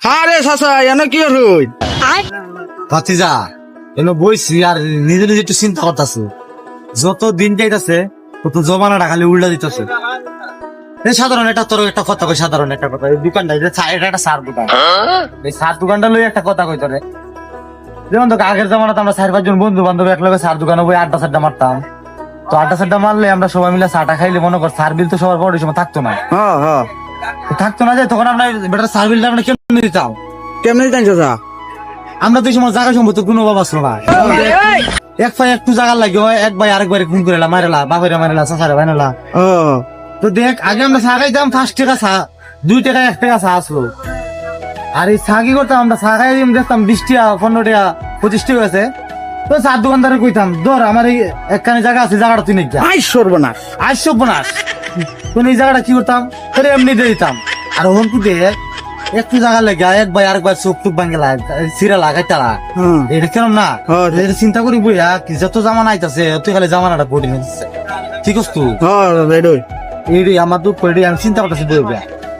হ্যাঁ রে চাচা এনে কি হই ভাতিজা এনে বইছি আর নিজে নিজে একটু চিন্তা করতেছে যত দিন যাইতেছে তত জমানাটা খালি উল্টা দিতেছে এই সাধারণ একটা তোর একটা কথা কই সাধারণ একটা কথা এই দোকানটা এটা একটা সার দোকান এই সার দোকানটা লই একটা কথা কই তোরে যেমন তো আগের জামানাতে আমরা 4-5 জন বন্ধু বান্ধব একলগে সার দোকানে বই আড্ডা সাড্ডা মারতাম তো আড্ডা সাড্ডা মারলে আমরা সবাই মিলে চাটা খাইলে মনে কর সার বিল তো সবার বড় সময় থাকতো না হ্যাঁ হ্যাঁ থাকতো না যে তখন আমরা বেটার সার বিলটা আমরা কেমনে দিতাম কেমনি জানি চাচা আমরা তো এই সময় জায়গা সম্পত্তি কোনো অভাব ছিল না এক ভাই একটু জায়গা লাগে এক ভাই আরেকবার খুন করে মারেলা বাপেরা মারেলা চাচারে বানালা ও তো দেখ আগে আমরা চা খাইতাম 5 টাকা চা 2 টাকা 1 টাকা চা আসলো আর এই চা কি করতাম আমরা চা খাই দেখতাম 20 টাকা 15 টাকা 25 টাকা আছে তো চার দোকানদারে কইতাম ধর আমার এই একখানে জায়গা আছে জায়গাটা তুই নিয়ে যা আই সর্বনাশ আজ সর্বনাশ তুই এই জায়গাটা কি করতাম তোর এমনি দিয়ে দিতাম আর ওখান থেকে একটু জায়গা লেগে এক ভাই আরেকবার চোখ টুক ভাঙে সিরা লাগাই তারা হুম এটা কেন না হ্যাঁ এটা চিন্তা করি বইয়া কি যত জামানা আইতাছে তুই খালি জামানাটা কঠিন হচ্ছে ঠিক আছে তুই হ্যাঁ রেডি এই আমার দুঃখ করে আমি চিন্তা করতেছি বই